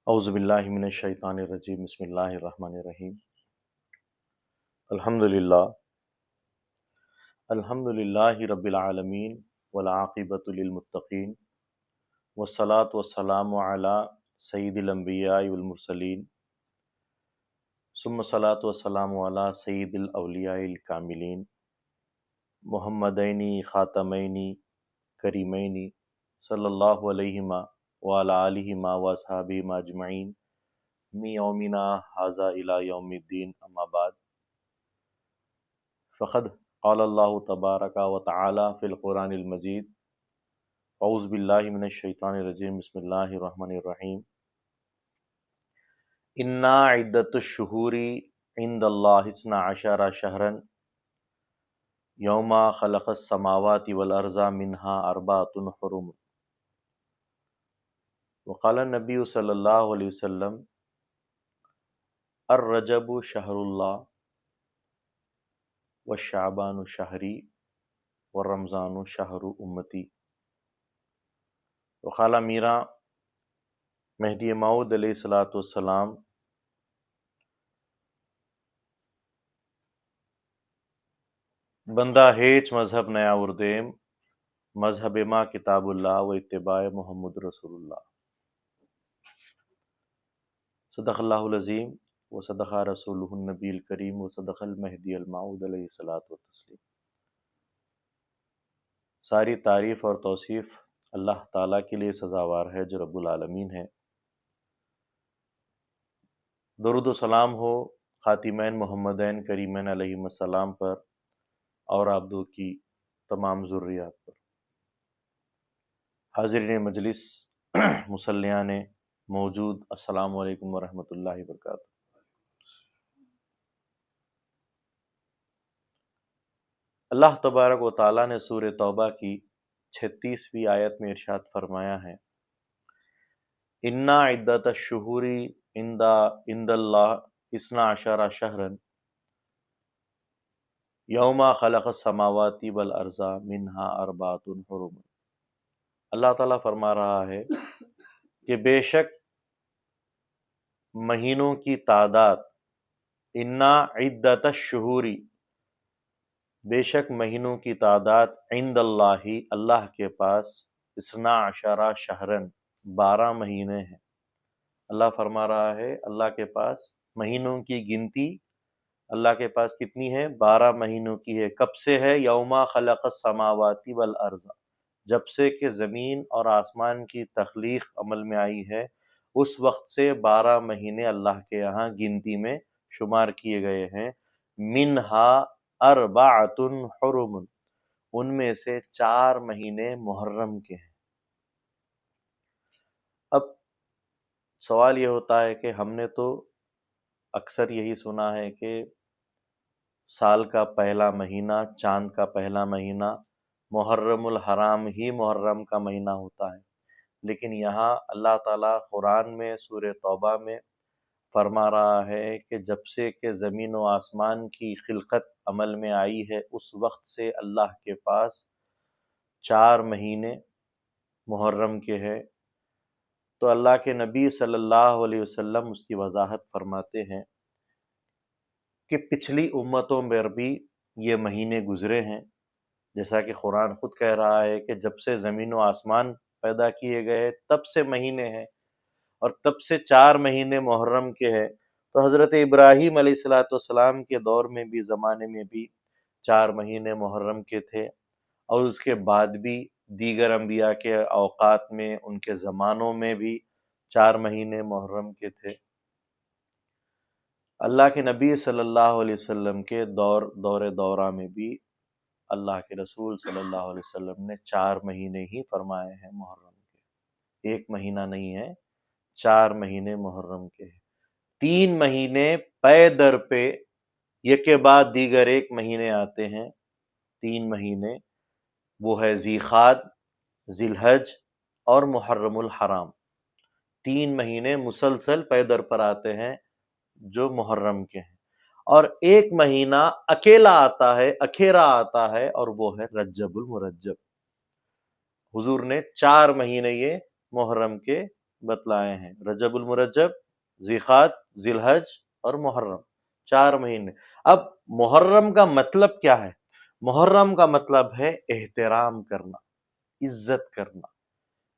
اعوذ باللہ من الشیطان الرجیم بسم اللہ الرحمن الرحیم الحمدللہ رب العالمین والعاقبۃ للمتقین والصلاۃ والسلام علی سید الانبیاء والمرسلین ثم الصلاۃ والسلام علی سید الاولیاء الکاملین محمدین خاتمین کریمین صلی اللہ علیہما وعلی آلہما واصحابہما اجمعین من یومنا ھذا الی یوم الدین اما بعد فقد قال اللہ تبارک و تعالی فی القرآن المجید اعوذ باللہ من الشیطان الرجیم بسم اللہ الرحمن الرحیم انا عدۃ الشہور عند اللہ اثنا عشر شہرا یوم خلق السماوات والارض منہا اربعۃ حرم وقال النبی صلی اللہ علیہ وسلم الرجب شہر اللہ والشعبان شہری والرمضان شہر امتی وقال میرا مہدی موعود علیہ الصلاۃ والسلام بندہ ہیچ مذہب نیا اردیم مذہب ما کتاب اللہ و اتباع محمد رسول اللہ صدق اللہ العظیم و صدق رسولہ النبی الکریم و صدق المہدی الموعود علیہ الصلاۃ والتسلیم۔ ساری تعریف اور توصیف اللہ تعالیٰ کے لیے سزاوار ہے جو رب العالمین ہے۔ درود و سلام ہو خاتمین محمدین کریمین علیہم السلام پر اور آپ دو کی تمام ذریات پر۔ حاضرین مجلس، مصلیان موجود، السلام علیکم ورحمۃ اللہ وبرکاتہ۔ اللہ تبارک و تعالیٰ نے سورہ توبہ کی 36ویں آیت میں ارشاد فرمایا ہے، انا عدۃ الشہور عند اللہ اثنا عشر شہرا یوم خلق السماوات والارض منہا اربعۃ حرم۔ اللہ تعالیٰ فرما رہا ہے کہ بے شک مہینوں کی تعداد، انا عدۃ الشہور، بے شک مہینوں کی تعداد، عند اللہ، اللہ کے پاس، اثنا عشرہ شہرن، 12 مہینے ہیں۔ اللہ فرما رہا ہے اللہ کے پاس مہینوں کی گنتی، اللہ کے پاس کتنی ہے؟ 12 مہینوں کی ہے۔ کب سے ہے؟ یوم خلق السماوات والارض، جب سے کہ زمین اور آسمان کی تخلیق عمل میں آئی ہے اس وقت سے 12 مہینے اللہ کے یہاں گنتی میں شمار کیے گئے ہیں۔ منہا اربعۃ حرم، ان میں سے 4 مہینے محرم کے ہیں۔ اب سوال یہ ہوتا ہے کہ ہم نے تو اکثر یہی سنا ہے کہ سال کا پہلا مہینہ، چاند کا پہلا مہینہ محرم الحرام ہی محرم کا مہینہ ہوتا ہے، لیکن یہاں اللہ تعالیٰ قرآن میں سورہ توبہ میں فرما رہا ہے کہ جب سے کہ زمین و آسمان کی خلقت عمل میں آئی ہے اس وقت سے اللہ کے پاس 4 مہینے محرم کے ہیں۔ تو اللہ کے نبی صلی اللہ علیہ وسلم اس کی وضاحت فرماتے ہیں کہ پچھلی امتوں میں بھی یہ مہینے گزرے ہیں، جیسا کہ قرآن خود کہہ رہا ہے کہ جب سے زمین و آسمان پیدا کیے گئے تب سے مہینے ہیں، اور تب سے 4 مہینے محرم کے ہیں۔ تو حضرت ابراہیم علیہ السلام کے دور میں بھی، زمانے میں بھی 4 مہینے محرم کے تھے، اور اس کے بعد بھی دیگر انبیاء کے اوقات میں، ان کے زمانوں میں بھی 4 مہینے محرم کے تھے۔ اللہ کے نبی صلی اللہ علیہ وسلم کے دورہ میں بھی اللہ کے رسول صلی اللہ علیہ وسلم نے 4 مہینے ہی فرمائے ہیں محرم کے، 1 مہینہ نہیں ہے، 4 مہینے محرم کے ہیں۔ 3 مہینے پے در پہ یک کے بعد دیگر 1 مہینے آتے ہیں۔ 3 مہینے وہ ہے ذی قعدہ، ذی الحج اور محرم الحرام۔ 3 مہینے مسلسل پے در پر آتے ہیں جو محرم کے ہیں، اور 1 مہینہ اکیلا آتا ہے، اکھیرا آتا ہے، اور وہ ہے رجب المرجب۔ حضور نے 4 مہینے یہ محرم کے بتلائے ہیں، رجب المرجب، ذیقعد، ذی الحج اور محرم، 4 مہینے۔ اب محرم کا مطلب کیا ہے؟ محرم کا مطلب ہے احترام کرنا، عزت کرنا،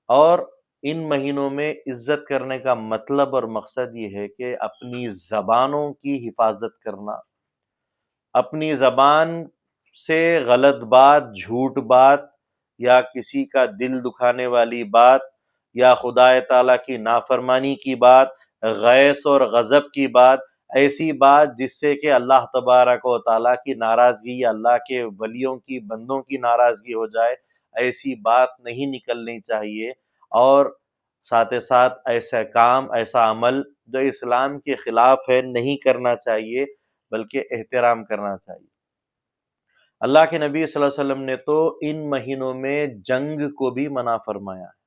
اور ان مہینوں میں عزت کرنے کا مطلب اور مقصد یہ ہے کہ اپنی زبانوں کی حفاظت کرنا، اپنی زبان سے غلط بات، جھوٹ بات، یا کسی کا دل دکھانے والی بات، یا خدا تعالیٰ کی نافرمانی کی بات، غیظ اور غضب کی بات، ایسی بات جس سے کہ اللہ تبارک و تعالیٰ کی ناراضگی یا اللہ کے ولیوں کی، بندوں کی ناراضگی ہو جائے، ایسی بات نہیں نکلنی چاہیے۔ اور ساتھ ساتھ ایسا کام، ایسا عمل جو اسلام کے خلاف ہے نہیں کرنا چاہیے، بلکہ احترام کرنا چاہیے۔ اللہ کے نبی صلی اللہ علیہ وسلم نے تو ان مہینوں میں جنگ کو بھی منع فرمایا ہے،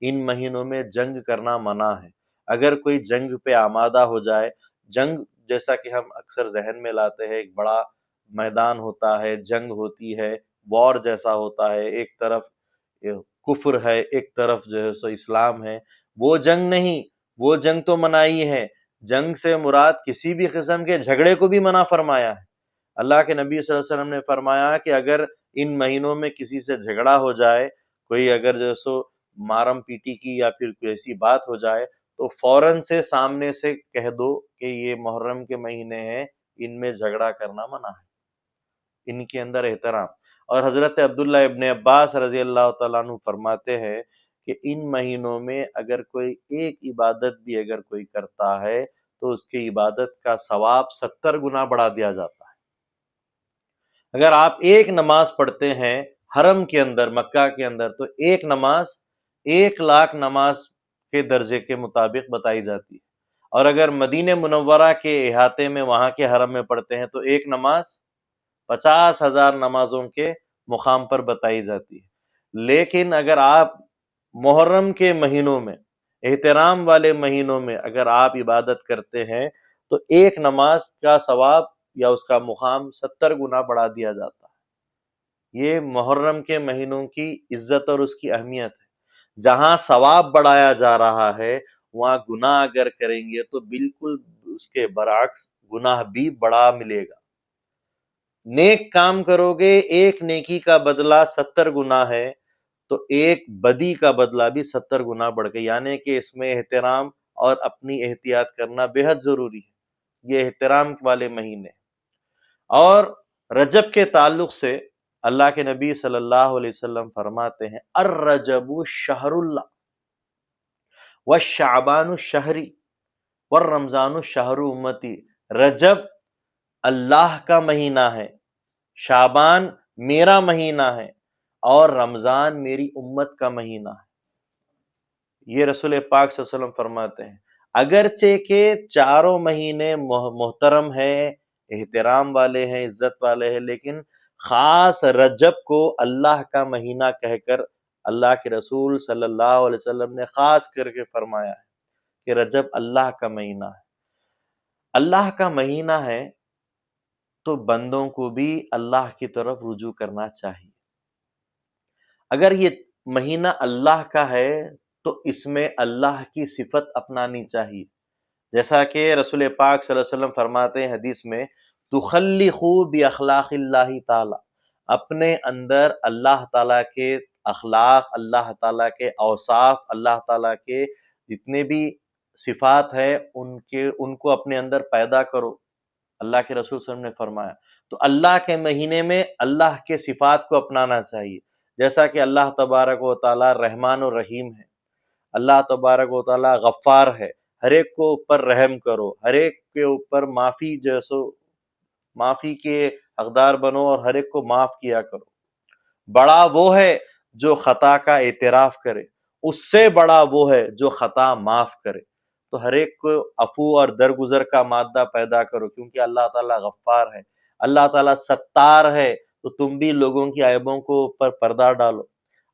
ان مہینوں میں جنگ کرنا منع ہے۔ اگر کوئی جنگ پہ آمادہ ہو جائے، جنگ جیسا کہ ہم اکثر ذہن میں لاتے ہیں، ایک بڑا میدان ہوتا ہے، جنگ ہوتی ہے، وار جیسا ہوتا ہے، ایک طرف کفر ہے، ایک طرف جو ہے سو اسلام ہے، وہ جنگ نہیں، وہ جنگ تو منائی ہے۔ جنگ سے مراد کسی بھی قسم کے جھگڑے کو بھی منع فرمایا ہے۔ اللہ کے نبی صلی اللہ علیہ وسلم نے فرمایا کہ اگر ان مہینوں میں کسی سے جھگڑا ہو جائے، کوئی اگر جو سو مارم پیٹی کی یا پھر کوئی ایسی بات ہو جائے، تو فوراً سے سامنے سے کہہ دو کہ یہ محرم کے مہینے ہیں، ان میں جھگڑا کرنا منع ہے، ان کے اندر احترام۔ اور حضرت عبداللہ ابن عباس رضی اللہ تعالیٰ عنہ فرماتے ہیں کہ ان مہینوں میں اگر کوئی ایک عبادت بھی اگر کوئی کرتا ہے تو اس کی عبادت کا ثواب 70 گنا بڑھا دیا جاتا ہے۔ اگر آپ ایک نماز پڑھتے ہیں حرم کے اندر، مکہ کے اندر، تو ایک نماز 1,00,000 نماز کے درجے کے مطابق بتائی جاتی ہے۔ اور اگر مدینہ منورہ کے احاطے میں، وہاں کے حرم میں پڑھتے ہیں تو ایک نماز 50,000 نمازوں کے مقام پر بتائی جاتی ہے۔ لیکن اگر آپ محرم کے مہینوں میں، احترام والے مہینوں میں اگر آپ عبادت کرتے ہیں تو ایک نماز کا ثواب یا اس کا مقام 70 گنا بڑھا دیا جاتا ہے۔ یہ محرم کے مہینوں کی عزت اور اس کی اہمیت ہے۔ جہاں ثواب بڑھایا جا رہا ہے، وہاں گناہ اگر کریں گے تو بالکل اس کے برعکس گناہ بھی بڑا ملے گا۔ نیک کام کرو گے، ایک نیکی کا بدلہ 70 گنا ہے، تو ایک بدی کا بدلہ بھی 70 گنا بڑھ گیا، یعنی کہ اس میں احترام اور اپنی احتیاط کرنا بے حد ضروری ہے۔ یہ احترام والے مہینے۔ اور رجب کے تعلق سے اللہ کے نبی صلی اللہ علیہ وسلم فرماتے ہیں الرجب شہر اللہ والشعبان شہری والرمضان شہر امتی۔ رجب اللہ کا مہینہ ہے، شعبان میرا مہینہ ہے، اور رمضان میری امت کا مہینہ ہے۔ یہ رسول پاک صلی اللہ علیہ وسلم فرماتے ہیں۔ اگرچہ کہ چاروں مہینے محترم ہیں، احترام والے ہیں، عزت والے ہیں، لیکن خاص رجب کو اللہ کا مہینہ کہہ کر اللہ کے رسول صلی اللہ علیہ وسلم نے خاص کر کے فرمایا ہے کہ رجب اللہ کا مہینہ ہے۔ اللہ کا مہینہ ہے تو بندوں کو بھی اللہ کی طرف رجوع کرنا چاہیے۔ اگر یہ مہینہ اللہ کا ہے تو اس میں اللہ کی صفت اپنانی چاہیے، جیسا کہ رسول پاک صلی اللہ علیہ وسلم فرماتے ہیں حدیث میں تخلقوا باخلاق اللہ تعالی، اپنے اندر اللہ تعالیٰ کے اخلاق، اللہ تعالیٰ کے اوصاف، اللہ تعالیٰ کے جتنے بھی صفات ہیں ان کو اپنے اندر پیدا کرو، اللہ کے رسول صلی اللہ علیہ وسلم نے فرمایا۔ تو اللہ کے مہینے میں اللہ کے صفات کو اپنانا چاہیے، جیسا کہ اللہ تبارک و تعالیٰ رحمان و رحیم ہے، اللہ تبارک و تعالیٰ غفار ہے، ہر ایک کو اوپر رحم کرو، ہر ایک کے اوپر معافی کے حقدار بنو اور ہر ایک کو معاف کیا کرو۔ بڑا وہ ہے جو خطا کا اعتراف کرے، اس سے بڑا وہ ہے جو خطا معاف کرے۔ تو ہر ایک کو عفو اور درگزر کا مادہ پیدا کرو، کیونکہ اللہ تعالیٰ غفار ہے، اللہ تعالیٰ ستار ہے، تو تم بھی لوگوں کی عیبوں کو اوپر پردہ ڈالو،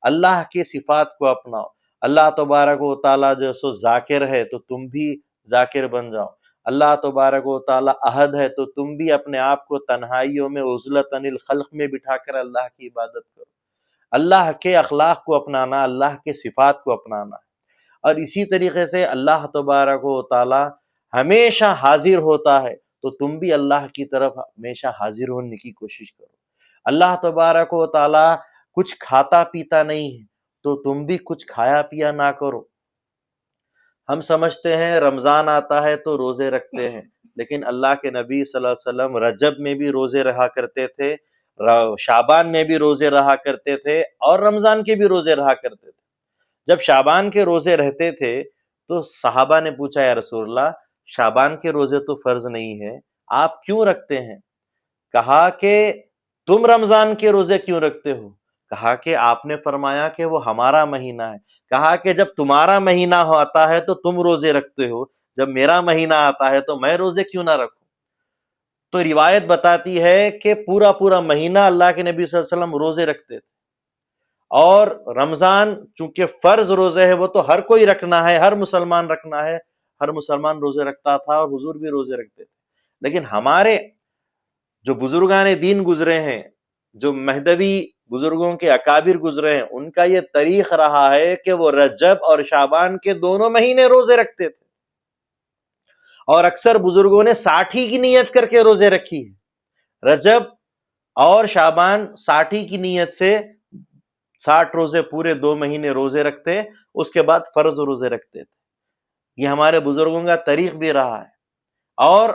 اللہ کی صفات کو اپناؤ۔ اللہ تبارک و تعالیٰ جو سو ذاکر ہے تو تم بھی ذاکر بن جاؤ، اللہ تبارک و تعالیٰ احد ہے تو تم بھی اپنے آپ کو تنہائیوں میں عزلۃ عن الخلق میں بٹھا کر اللہ کی عبادت کرو۔ اللہ کے اخلاق کو اپنانا، اللہ کے صفات کو اپنانا ہے۔ اور اسی طریقے سے اللہ تبارک و تعالی ہمیشہ حاضر ہوتا ہے، تو تم بھی اللہ کی طرف ہمیشہ حاضر ہونے کی کوشش کرو۔ اللہ تبارک و تعالی کچھ کھاتا پیتا نہیں ہے، تو تم بھی کچھ کھایا پیا نہ کرو۔ ہم سمجھتے ہیں رمضان آتا ہے تو روزے رکھتے ہیں، لیکن اللہ کے نبی صلی اللہ علیہ وسلم رجب میں بھی روزے رہا کرتے تھے، شعبان میں بھی روزے رہا کرتے تھے، اور رمضان کے بھی روزے رہا کرتے تھے۔ جب شعبان کے روزے رہتے تھے تو صحابہ نے پوچھا، یا رسول اللہ، شعبان کے روزے تو فرض نہیں ہے، آپ کیوں رکھتے ہیں؟ کہا کہ تم رمضان کے روزے کیوں رکھتے ہو؟ کہا کہ آپ نے فرمایا کہ وہ ہمارا مہینہ ہے۔ کہا کہ جب تمہارا مہینہ آتا ہے تو تم روزے رکھتے ہو، جب میرا مہینہ آتا ہے تو میں روزے کیوں نہ رکھوں؟ تو روایت بتاتی ہے کہ پورا مہینہ اللہ کے نبی صلی اللہ علیہ وسلم روزے رکھتے تھے، اور رمضان چونکہ فرض روزے ہے وہ تو ہر کوئی رکھنا ہے، ہر مسلمان رکھنا ہے، ہر مسلمان روزے رکھتا تھا، اور حضور بھی روزے رکھتے تھے۔ لیکن ہمارے جو بزرگان دین گزرے ہیں، جو مہدوی بزرگوں کے اکابر گزرے ہیں، ان کا یہ طریق رہا ہے کہ وہ رجب اور شعبان کے دونوں مہینے روزے رکھتے تھے، اور اکثر بزرگوں نے 60 کی نیت کر کے روزے رکھی ہے۔ رجب اور شعبان 60 کی نیت سے 60 روزے پورے 2 مہینے روزے رکھتے، اس کے بعد فرض روزے رکھتے تھے۔ یہ ہمارے بزرگوں کا طریق بھی رہا ہے۔ اور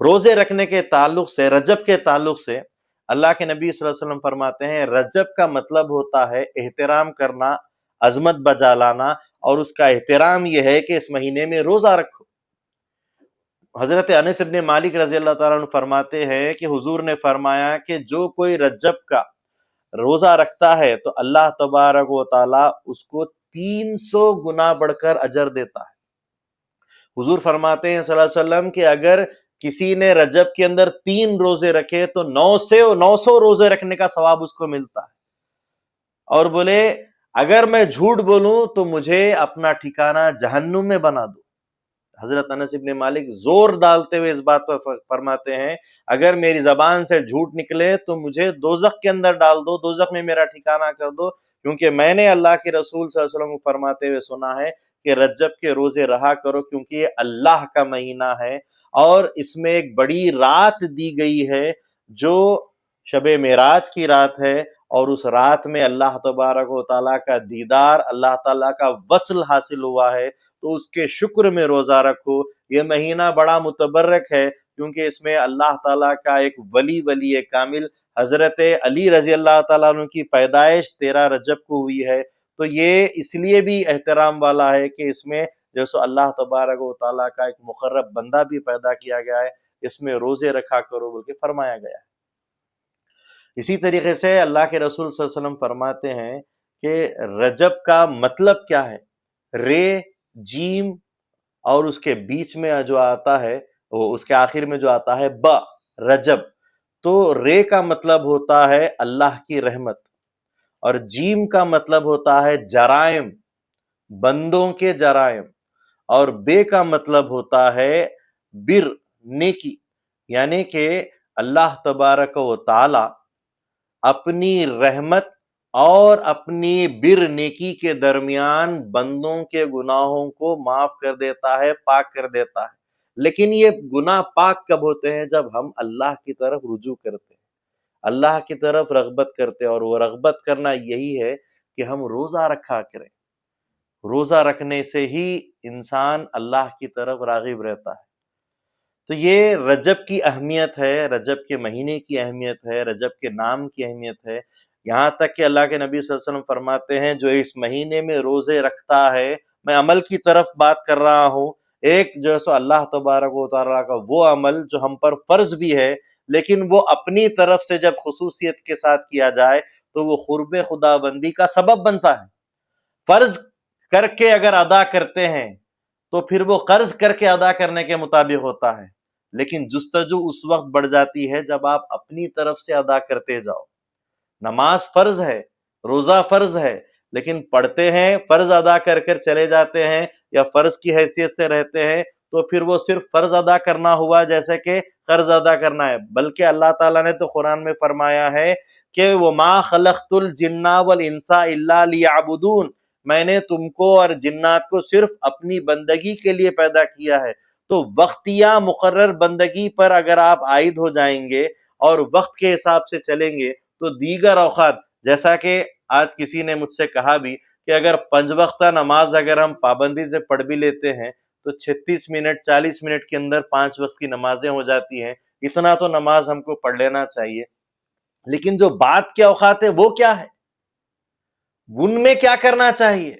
روزے رکھنے کے تعلق سے، رجب کے تعلق سے، اللہ کے نبی صلی اللہ علیہ وسلم فرماتے ہیں رجب کا مطلب ہوتا ہے احترام کرنا، عظمت بجا لانا، اور اس کا احترام یہ ہے کہ اس مہینے میں روزہ رکھو۔ حضرت انس بن مالک رضی اللہ تعالیٰ عنہ فرماتے ہیں کہ حضور نے فرمایا کہ جو کوئی رجب کا روزہ رکھتا ہے تو اللہ تبارک و تعالیٰ اس کو 300 گنا بڑھ کر اجر دیتا ہے۔ حضور فرماتے ہیں صلی اللہ علیہ وسلم کہ اگر کسی نے رجب کے اندر 3 روزے رکھے تو 900 روزے رکھنے کا ثواب اس کو ملتا ہے۔ اور بولے اگر میں جھوٹ بولوں تو مجھے اپنا ٹھکانہ جہنم میں بنا دو۔ حضرت انس بن مالک زور ڈالتے ہوئے اس بات پر فرماتے ہیں اگر میری زبان سے جھوٹ نکلے تو مجھے دوزخ کے اندر ڈال دو، دوزخ میں میرا ٹھکانہ کر دو، کیونکہ میں نے اللہ کے رسول صلی اللہ علیہ وسلم کو فرماتے ہوئے سنا ہے کہ رجب کے روزے رہا کرو، کیونکہ یہ اللہ کا مہینہ ہے، اور اس میں ایک بڑی رات دی گئی ہے جو شب معراج کی رات ہے، اور اس رات میں اللہ تبارک و تعالیٰ کا دیدار، اللہ تعالیٰ کا وصل حاصل ہوا ہے، تو اس کے شکر میں روزہ رکھو۔ یہ مہینہ بڑا متبرک ہے کیونکہ اس میں اللہ تعالیٰ کا ایک ولی کامل حضرت علی رضی اللہ تعالیٰ عنہ کی پیدائش 13 رجب کو ہوئی ہے، تو یہ اس لیے بھی احترام والا ہے کہ اس میں جیسے اللہ تبارک و تعالیٰ کا ایک مقرب بندہ بھی پیدا کیا گیا ہے، اس میں روزے رکھا کرو بول کے فرمایا گیا ہے۔ اسی طریقے سے اللہ کے رسول صلی اللہ علیہ وسلم فرماتے ہیں کہ رجب کا مطلب کیا ہے؟ رے، جیم، اور اس کے بیچ میں جو آتا ہے، اس کے آخر میں جو آتا ہے با، رجب، تو رے کا مطلب ہوتا ہے اللہ کی رحمت، اور جیم کا مطلب ہوتا ہے جرائم، بندوں کے جرائم، اور بے کا مطلب ہوتا ہے بر، نیکی، یعنی کہ اللہ تبارک و تعالی اپنی رحمت اور اپنی بر، نیکی کے درمیان بندوں کے گناہوں کو معاف کر دیتا ہے، پاک کر دیتا ہے۔ لیکن یہ گناہ پاک کب ہوتے ہیں؟ جب ہم اللہ کی طرف رجوع کرتے ہیں، اللہ کی طرف رغبت کرتے ہیں، اور وہ رغبت کرنا یہی ہے کہ ہم روزہ رکھا کریں۔ روزہ رکھنے سے ہی انسان اللہ کی طرف راغب رہتا ہے۔ تو یہ رجب کی اہمیت ہے، رجب کے مہینے کی اہمیت ہے، رجب کے نام کی اہمیت ہے، یہاں تک کہ اللہ کے نبی صلی اللہ علیہ وسلم فرماتے ہیں جو اس مہینے میں روزے رکھتا ہے، میں عمل کی طرف بات کر رہا ہوں، ایک جو سو اللہ تبارک و تعالیٰ کا وہ عمل جو ہم پر فرض بھی ہے، لیکن وہ اپنی طرف سے جب خصوصیت کے ساتھ کیا جائے تو وہ قرب خدا بندی کا سبب بنتا ہے۔ فرض کر کے اگر ادا کرتے ہیں تو پھر وہ قرض کر کے ادا کرنے کے مطابق ہوتا ہے، لیکن جستجو اس وقت بڑھ جاتی ہے جب آپ اپنی طرف سے ادا کرتے جاؤ۔ نماز فرض ہے، روزہ فرض ہے، لیکن پڑھتے ہیں، فرض ادا کر کر چلے جاتے ہیں، یا فرض کی حیثیت سے رہتے ہیں، تو پھر وہ صرف فرض ادا کرنا ہوا جیسے کہ قرض ادا کرنا ہے۔ بلکہ اللہ تعالیٰ نے تو قرآن میں فرمایا ہے کہ وَمَا خَلَقْتُ الْجِنَّ وَالْإِنسَ إِلَّا لِيَعْبُدُونَ، میں نے تم کو اور جنات کو صرف اپنی بندگی کے لیے پیدا کیا ہے۔ تو وقتیہ مقرر بندگی پر اگر آپ عائد ہو جائیں گے اور وقت کے حساب سے چلیں گے تو دیگر اوقات، جیسا کہ آج کسی نے مجھ سے کہا بھی کہ اگر 5 وقتہ نماز اگر ہم پابندی سے پڑھ بھی لیتے ہیں تو 36 منٹ 40 منٹ کے اندر 5 وقت کی نمازیں ہو جاتی ہیں، اتنا تو نماز ہم کو پڑھ لینا چاہیے۔ لیکن جو بعد کے اوقات ہے وہ کیا ہے، ان میں کیا کرنا چاہیے؟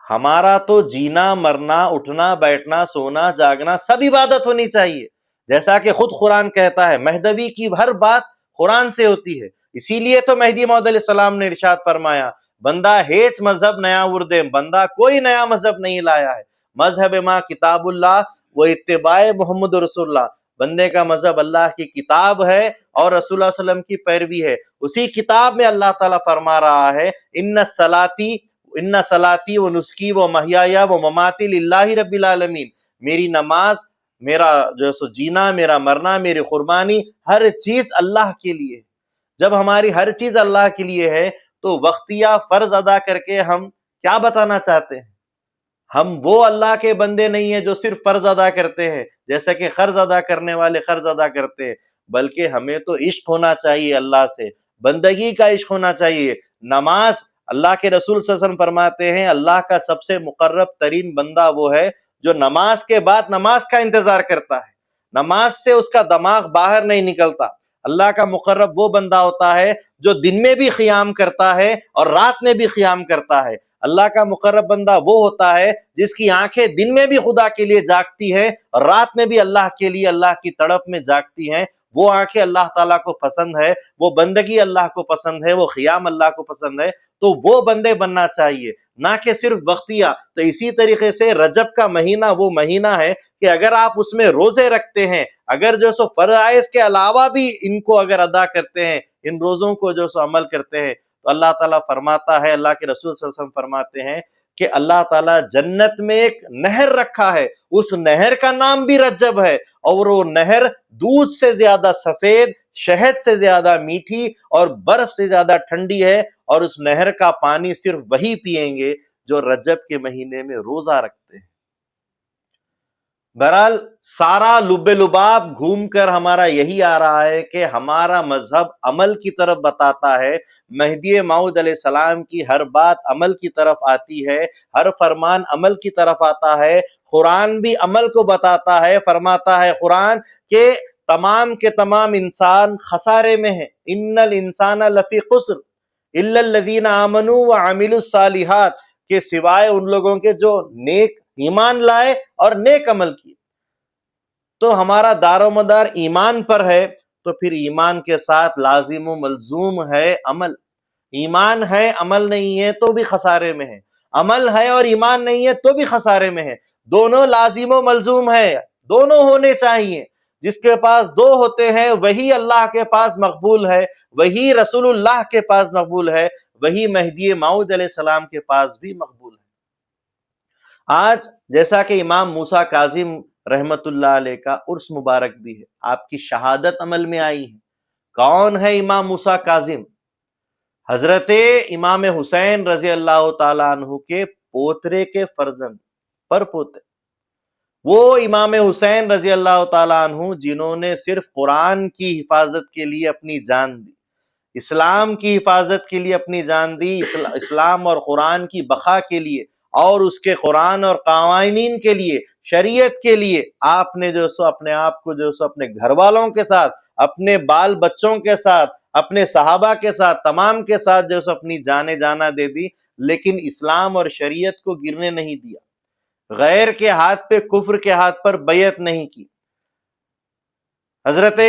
ہمارا تو جینا مرنا اٹھنا بیٹھنا سونا جاگنا سب عبادت ہونی چاہیے، جیسا کہ خود قرآن کہتا ہے مہدوی کی ہر بات قرآن سے ہوتی ہے۔ اسی لیے تو مہدی موعود علیہ السلام نے ارشاد فرمایا بندہ ہیچ مذہب نیا وردے، بندہ کوئی نیا مذہب نہیں لایا ہے، مذہب ما کتاب اللہ و اتباع محمد رسول اللہ، بندے کا مذہب اللہ کی کتاب ہے اور رسول اللہ علیہ وسلم کی پیروی ہے۔ اسی کتاب میں اللہ تعالیٰ فرما رہا ہے ان صلاتی و نسکی و محیایا و مماتی للہ رب العالمین، میری نماز، میرا جو سو جینا، میرا مرنا، میری قربانی، ہر چیز اللہ کے لیے۔ جب ہماری ہر چیز اللہ کے لیے ہے تو وقتیہ فرض ادا کر کے ہم کیا بتانا چاہتے ہیں؟ ہم وہ اللہ کے بندے نہیں ہیں جو صرف فرض ادا کرتے ہیں جیسا کہ قرض ادا کرنے والے قرض ادا کرتے ہیں، بلکہ ہمیں تو عشق ہونا چاہیے اللہ سے، بندگی کا عشق ہونا چاہیے۔ نماز، اللہ کے رسول صلی اللہ علیہ وسلم فرماتے ہیں اللہ کا سب سے مقرب ترین بندہ وہ ہے جو نماز کے بعد نماز کا انتظار کرتا ہے، نماز سے اس کا دماغ باہر نہیں نکلتا۔ اللہ کا مقرب وہ بندہ ہوتا ہے جو دن میں بھی قیام کرتا ہے اور رات میں بھی قیام کرتا ہے۔ اللہ کا مقرب بندہ وہ ہوتا ہے جس کی آنکھیں دن میں بھی خدا کے لیے جاگتی ہیں اور رات میں بھی اللہ کے لیے اللہ کی تڑپ میں جاگتی ہیں۔ وہ آنکھیں اللہ تعالیٰ کو پسند ہے، وہ بندگی اللہ کو پسند ہے، وہ قیام اللہ کو پسند ہے، تو وہ بندے بننا چاہیے، نہ کہ صرف وقتیہ۔ تو اسی طریقے سے رجب کا مہینہ وہ مہینہ ہے کہ اگر آپ اس میں روزے رکھتے ہیں، اگر جو سو فرائض کے علاوہ بھی ان کو اگر ادا کرتے ہیں، ان روزوں کو جو سو عمل کرتے ہیں، تو اللہ تعالیٰ فرماتا ہے، اللہ کے رسول صلی اللہ علیہ وسلم فرماتے ہیں کہ اللہ تعالیٰ جنت میں ایک نہر رکھا ہے، اس نہر کا نام بھی رجب ہے، اور وہ نہر دودھ سے زیادہ سفید، شہد سے زیادہ میٹھی اور برف سے زیادہ ٹھنڈی ہے، اور اس نہر کا پانی صرف وہی پیئیں گے جو رجب کے مہینے میں روزہ رکھتے ہیں۔ بہرحال سارا لب لباب گھوم کر ہمارا یہی آ رہا ہے کہ ہمارا مذہب عمل کی طرف بتاتا ہے، مہدی موعود علیہ السلام کی ہر بات عمل کی طرف آتی ہے، ہر فرمان عمل کی طرف آتا ہے، قرآن بھی عمل کو بتاتا ہے۔ فرماتا ہے قرآن کہ تمام کے تمام انسان خسارے میں ہیں، ان الانسان لفی خسر الا الذین آمنوا وعملوا الصالحات، کے سوائے ان لوگوں کے جو نیک ایمان لائے اور نیک عمل کیے۔ تو ہمارا دار و مدار ایمان پر ہے، تو پھر ایمان کے ساتھ لازم و ملزوم ہے عمل۔ ایمان ہے عمل نہیں ہے تو بھی خسارے میں ہے، عمل ہے اور ایمان نہیں ہے تو بھی خسارے میں ہے، دونوں لازم و ملزوم ہے، دونوں ہونے چاہیے۔ جس کے پاس دو ہوتے ہیں وہی اللہ کے پاس مقبول ہے، وہی رسول اللہ کے پاس مقبول ہے، وہی مہدی موعود علیہ السلام کے پاس بھی مقبول ہے۔ آج جیسا کہ امام موسیٰ کاظم رحمت اللہ علیہ کا عرس مبارک بھی ہے، آپ کی شہادت عمل میں آئی ہے۔ کون ہے امام موسیٰ کاظم؟ حضرت امام حسین رضی اللہ تعالیٰ عنہ کے پوترے کے فرزند پر پوتے، وہ امام حسین رضی اللہ تعالیٰ عنہ جنہوں نے صرف قرآن کی حفاظت کے لیے اپنی جان دی، اسلام کی حفاظت کے لیے اپنی جان دی، اسلام اور قرآن کی بقا کے لیے اور اس کے قرآن اور قوانین کے لیے، شریعت کے لیے آپ نے جو سو اپنے آپ کو جو سو اپنے گھر والوں کے ساتھ، اپنے بال بچوں کے ساتھ، اپنے صحابہ کے ساتھ، تمام کے ساتھ جو سو اپنی جانے جانا دے دی، لیکن اسلام اور شریعت کو گرنے نہیں دیا، غیر کے ہاتھ پہ، کفر کے ہاتھ پر بیعت نہیں کی۔ حضرت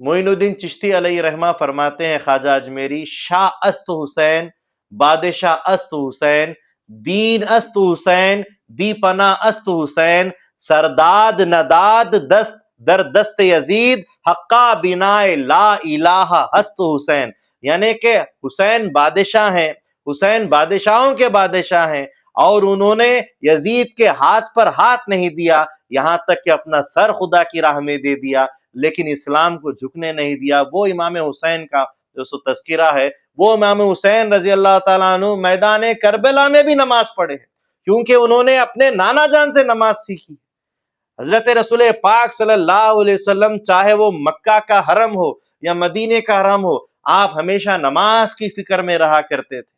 معین الدین چشتی علیہ رحمہ فرماتے ہیں، خواجہ اجمیری، شاہ است حسین، بادشاہ است حسین، دین است حسین، دی پناہ است حسین، سرداد نداد دست در دست یزید، حقا بنا لا الہ است حسین۔ یعنی کہ حسین بادشاہ ہیں، حسین بادشاہوں کے بادشاہ ہیں، اور انہوں نے یزید کے ہاتھ پر ہاتھ نہیں دیا، یہاں تک کہ اپنا سر خدا کی راہ میں دے دیا، لیکن اسلام کو جھکنے نہیں دیا۔ وہ امام حسین کا جو سو تذکرہ ہے وہ امام حسین رضی اللہ تعالیٰ عنہ میدان کربلا میں بھی نماز پڑھے ہیں، کیونکہ انہوں نے اپنے نانا جان سے نماز سیکھی۔ حضرت رسول پاک صلی اللہ علیہ وسلم چاہے وہ مکہ کا حرم ہو یا مدینے کا حرم ہو، آپ ہمیشہ نماز کی فکر میں رہا کرتے تھے۔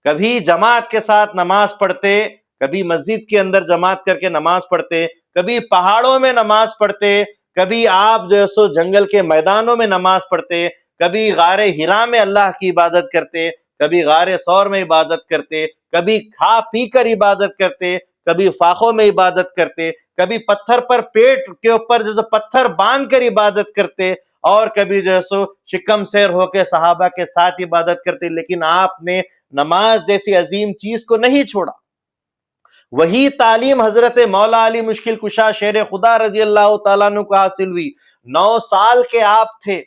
کبھی جماعت کے ساتھ نماز پڑھتے، کبھی مسجد کے اندر جماعت کر کے نماز پڑھتے، کبھی پہاڑوں میں نماز پڑھتے، کبھی آپ جو ہے سو جنگل کے میدانوں میں نماز پڑھتے، کبھی غار ہرا میں اللہ کی عبادت کرتے، کبھی غار ثور میں عبادت کرتے، کبھی کھا پی کر عبادت کرتے، کبھی فاقوں میں عبادت کرتے، کبھی پتھر پر پیٹ کے اوپر جیسے پتھر باندھ کر عبادت کرتے، اور کبھی جو ہے سو شکم سیر ہو کے صحابہ کے ساتھ عبادت کرتے، لیکن آپ نے نماز جیسی عظیم چیز کو نہیں چھوڑا۔ وہی تعلیم حضرت مولا علی مشکل کشا شیر خدا رضی اللہ تعالیٰ عنہ کو حاصل ہوئی۔ 9 سال کے آپ تھے،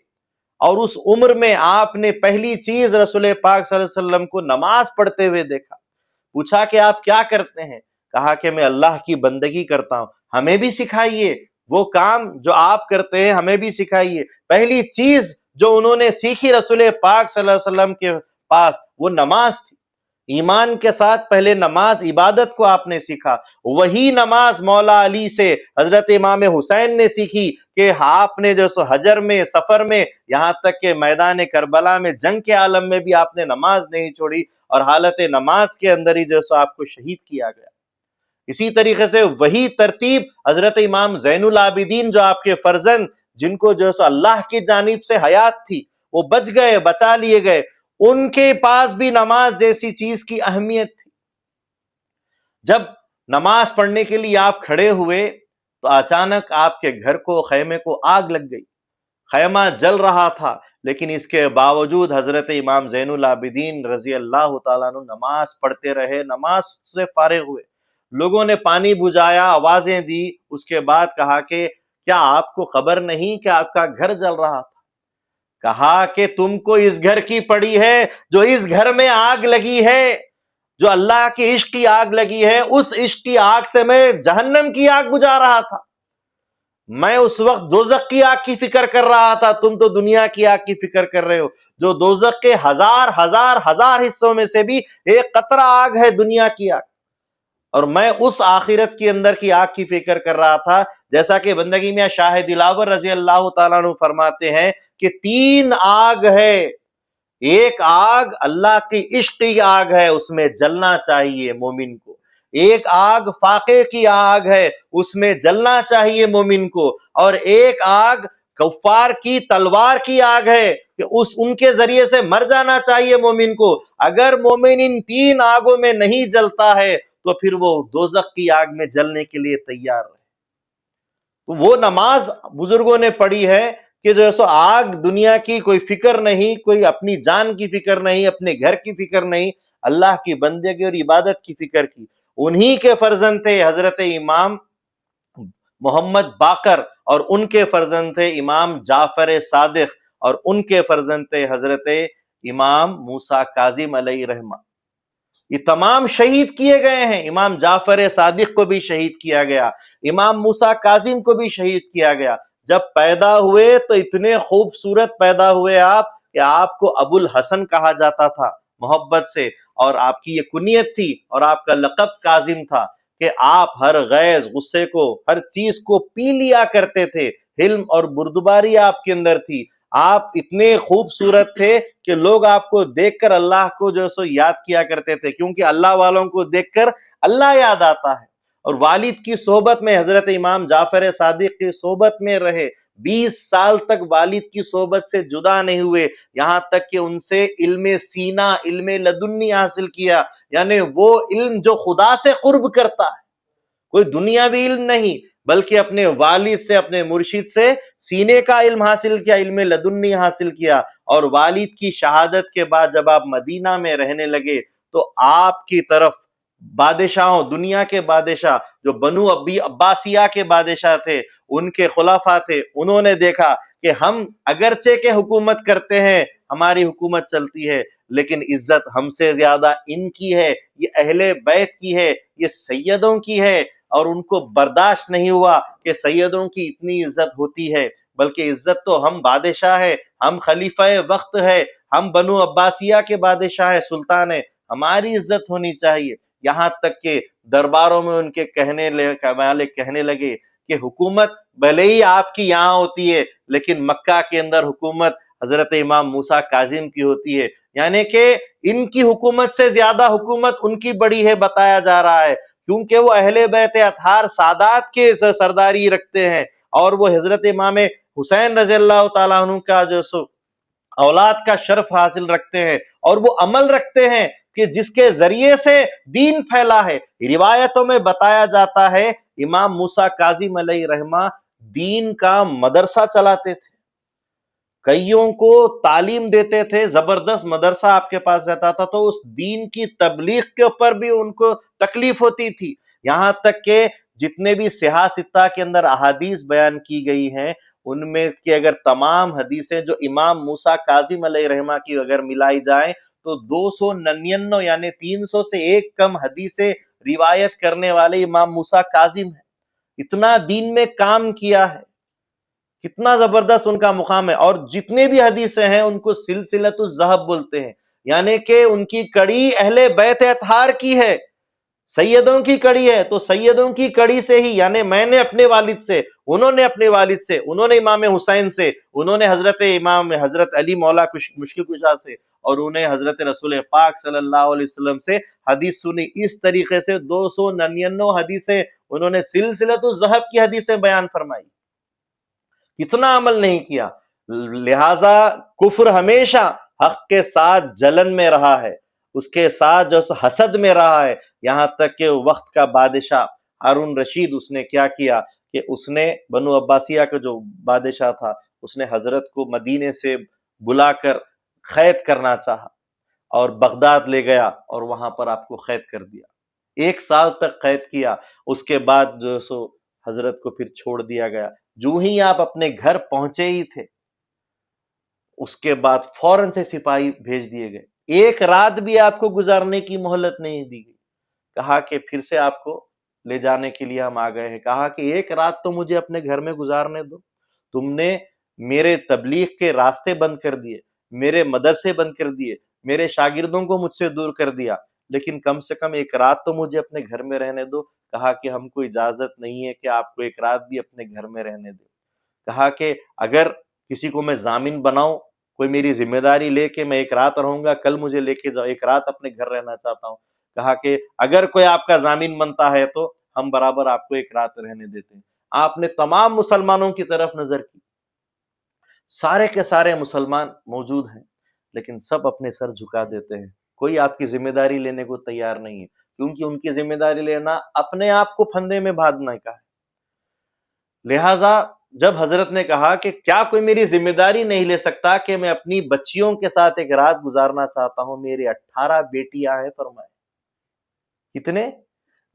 اور اس عمر میں آپ نے پہلی چیز رسول پاک صلی اللہ علیہ وسلم کو نماز پڑھتے ہوئے دیکھا۔ پوچھا کہ آپ کیا کرتے ہیں؟ کہا کہ میں اللہ کی بندگی کرتا ہوں۔ ہمیں بھی سکھائیے وہ کام جو آپ کرتے ہیں، ہمیں بھی سکھائیے۔ پہلی چیز جو انہوں نے سیکھی رسول پاک صلی اللہ علیہ وسلم کے پاس وہ نماز تھی۔ ایمان کے ساتھ پہلے نماز، عبادت کو آپ نے سیکھا۔ وہی نماز مولا علی سے حضرت امام حسین نے سیکھی کہ آپ نے جو سو حجر میں، سفر میں، یہاں تک کہ میدان کربلا میں جنگ کے عالم میں بھی آپ نے نماز نہیں چھوڑی، اور حالت نماز کے اندر ہی جو سو آپ کو شہید کیا گیا۔ اسی طریقے سے وہی ترتیب حضرت امام زین العابدین جو آپ کے فرزند، جن کو جو سو اللہ کی جانب سے حیات تھی، وہ بچ گئے، بچا لیے گئے، ان کے پاس بھی نماز جیسی چیز کی اہمیت تھی۔ جب نماز پڑھنے کے لیے آپ کھڑے ہوئے تو اچانک آپ کے گھر کو، خیمے کو آگ لگ گئی۔ خیمہ جل رہا تھا، لیکن اس کے باوجود حضرت امام زین العابدین رضی اللہ تعالیٰ عنہ نماز پڑھتے رہے۔ نماز سے فارغ ہوئے، لوگوں نے پانی بجھایا، آوازیں دی، اس کے بعد کہا کہ کیا آپ کو خبر نہیں کہ آپ کا گھر جل رہا تھا؟ کہا کہ تم کو اس گھر کی پڑی ہے جو اس گھر میں آگ لگی ہے، جو اللہ کی عشق کی آگ لگی ہے، اس عشق کی آگ سے میں جہنم کی آگ بجھا رہا تھا۔ میں اس وقت دوزخ کی آگ کی فکر کر رہا تھا، تم تو دنیا کی آگ کی فکر کر رہے ہو، جو دوزخ کے ہزار ہزار ہزار حصوں میں سے بھی ایک قطرہ آگ ہے، دنیا کی آگ، اور میں اس آخرت کے اندر کی آگ کی فکر کر رہا تھا۔ جیسا کہ بندگی میاں شاہ دلاور رضی اللہ تعالیٰ عنہ فرماتے ہیں کہ 3 آگ ہے، ایک آگ اللہ کی عشق کی آگ ہے، اس میں جلنا چاہیے مومن کو، ایک آگ فاقے کی آگ ہے، اس میں جلنا چاہیے مومن کو، اور ایک آگ کفار کی تلوار کی آگ ہے کہ ان کے ذریعے سے مر جانا چاہیے مومن کو۔ اگر مومن ان 3 آگوں میں نہیں جلتا ہے تو پھر وہ دوزخ کی آگ میں جلنے کے لیے تیار ہے۔ تو وہ نماز بزرگوں نے پڑھی ہے کہ جو سو آگ دنیا کی کوئی فکر نہیں، کوئی اپنی جان کی فکر نہیں، اپنے گھر کی فکر نہیں، اللہ کی بندگی اور عبادت کی فکر کی۔ انہی کے فرزند تھے حضرت امام محمد باقر، اور ان کے فرزند تھے امام جعفر صادق، اور ان کے فرزند تھے حضرت امام موسیٰ کاظم علیہ رحمہ۔ یہ تمام شہید کیے گئے ہیں۔ امام جعفر صادق کو بھی شہید کیا گیا، امام موسیٰ کاظم کو بھی شہید کیا گیا۔ جب پیدا ہوئے تو اتنے خوبصورت پیدا ہوئے آپ کہ آپ کو ابو الحسن کہا جاتا تھا محبت سے، اور آپ کی یہ کنیت تھی، اور آپ کا لقب کاظم تھا کہ آپ ہر غیظ، غصے کو، ہر چیز کو پی لیا کرتے تھے۔ حلم اور بردباری آپ کے اندر تھی۔ آپ اتنے خوبصورت تھے کہ لوگ آپ کو دیکھ کر اللہ کو جو سو یاد کیا کرتے تھے، کیونکہ اللہ والوں کو دیکھ کر اللہ یاد آتا ہے۔ اور والد کی صحبت میں، حضرت امام جعفر صادق کی صحبت میں رہے، 20 سال تک والد کی صحبت سے جدا نہیں ہوئے، یہاں تک کہ ان سے علم سینہ، علم لدنی حاصل کیا، یعنی وہ علم جو خدا سے قرب کرتا ہے، کوئی دنیاوی علم نہیں، بلکہ اپنے والد سے، اپنے مرشد سے سینے کا علم حاصل کیا، علم لدنی حاصل کیا۔ اور والد کی شہادت کے بعد جب آپ مدینہ میں رہنے لگے تو آپ کی طرف بادشاہوں، دنیا کے بادشاہ جو بنو عباسیہ کے بادشاہ تھے، ان کے خلفاء تھے، انہوں نے دیکھا کہ ہم اگرچہ کہ حکومت کرتے ہیں، ہماری حکومت چلتی ہے، لیکن عزت ہم سے زیادہ ان کی ہے، یہ اہل بیت کی ہے، یہ سیدوں کی ہے، اور ان کو برداشت نہیں ہوا کہ سیدوں کی اتنی عزت ہوتی ہے، بلکہ عزت تو ہم بادشاہ ہے، ہم خلیفہ وقت ہے، ہم بنو عباسیہ کے بادشاہ ہیں، سلطان ہیں، ہماری عزت ہونی چاہیے۔ یہاں تک کہ درباروں میں ان کے کہنے لگے کہ حکومت بھلے ہی آپ کی یہاں ہوتی ہے لیکن مکہ کے اندر حکومت حضرت امام موسیٰ کاظم کی ہوتی ہے، یعنی کہ ان کی حکومت سے زیادہ حکومت ان کی بڑی ہے بتایا جا رہا ہے، کیونکہ وہ اہل بیت اطہار سادات کے سرداری رکھتے ہیں، اور وہ حضرت امام حسین رضی اللہ تعالیٰ عنہ کا جو اولاد کا شرف حاصل رکھتے ہیں، اور وہ عمل رکھتے ہیں کہ جس کے ذریعے سے دین پھیلا ہے۔ روایتوں میں بتایا جاتا ہے امام موسیٰ کاظم علیہ رحمہ دین کا مدرسہ چلاتے تھے، کئیوں کو تعلیم دیتے تھے، زبردست مدرسہ آپ کے پاس رہتا تھا، تو اس دین کی تبلیغ کے اوپر بھی ان کو تکلیف ہوتی تھی۔ یہاں تک کہ جتنے بھی صحاح ستہ کے اندر احادیث بیان کی گئی ہیں، ان میں کہ اگر تمام حدیثیں جو امام موسیٰ کاظم علیہ رحمہ کی اگر ملائی جائیں تو 299 یعنی 300 سے ایک کم حدیثیں روایت کرنے والے امام موسیٰ کاظم ہیں۔ اتنا دین میں کام کیا ہے، کتنا زبردست ان کا مقام ہے، اور جتنے بھی حدیثیں ہیں ان کو سلسلۃ الذہب بولتے ہیں، یعنی کہ ان کی کڑی اہل بیت اطہار کی ہے، سیدوں کی کڑی ہے، تو سیدوں کی کڑی سے ہی، یعنی میں نے اپنے والد سے، انہوں نے اپنے والد سے، انہوں نے امام حسین سے، انہوں نے حضرت علی مولا مشکل کشا سے، اور انہیں حضرت رسول پاک صلی اللہ علیہ وسلم سے حدیث سنی۔ اس طریقے سے 299 حدیثیں انہوں نے سلسلۃ الذہب کی حدیثیں بیان فرمائی، اتنا عمل نہیں کیا۔ لہٰذا کفر ہمیشہ حق کے ساتھ جلن میں رہا ہے، اس کے ساتھ جو حسد میں رہا ہے، یہاں تک کہ وقت کا بادشاہ ہارون رشید اس نے کیا کیا کہ اس نے بنو عباسیہ کا جو بادشاہ تھا، اس نے حضرت کو مدینے سے بلا کر قید کرنا چاہا اور بغداد لے گیا اور وہاں پر آپ کو قید کر دیا، 1 سال تک قید کیا۔ اس کے بعد جو سو حضرت کو پھر چھوڑ دیا گیا۔ جو ہی آپ اپنے گھر پہنچے ہی تھے، اس کے بعد فوراً سے سپاہی بھیج دیے گئے، 1 رات بھی آپ کو گزارنے کی مہلت نہیں دی گئی۔ کہا کہ پھر سے آپ کو لے جانے کے لیے ہم آ گئے ہیں۔ کہا کہ 1 رات تو مجھے اپنے گھر میں گزارنے دو، تم نے میرے تبلیغ کے راستے بند کر دیے، میرے مدرسے بند کر دیے، میرے شاگردوں کو مجھ سے دور کر دیا، لیکن کم سے کم 1 رات تو مجھے اپنے گھر میں رہنے دو۔ کہا کہ ہم کو اجازت نہیں ہے کہ آپ کو 1 رات بھی اپنے گھر میں رہنے دے۔ کہا کہ اگر کسی کو میں ضامن بناؤں، کوئی میری ذمہ داری لے کے میں 1 رات رہوں گا، کل مجھے لے کے جاؤ، 1 رات اپنے گھر رہنا چاہتا ہوں۔ کہا کہ اگر کوئی آپ کا ضامن بنتا ہے تو ہم برابر آپ کو 1 رات رہنے دیتے ہیں۔ آپ نے تمام مسلمانوں کی طرف نظر کی، سارے کے سارے مسلمان موجود ہیں، لیکن سب اپنے سر جھکا دیتے ہیں، کوئی آپ کی ذمہ داری لینے کو تیار نہیں ہے، کیونکہ ان کی ذمہ داری لینا اپنے آپ کو پھندے میں باندھنے کا ہے۔ لہٰذا جب حضرت نے کہا کہ کیا کوئی میری ذمہ داری نہیں لے سکتا کہ میں اپنی بچیوں کے ساتھ 1 رات گزارنا چاہتا ہوں، میرے 18 بیٹیاں ہیں، فرمائے کتنے؟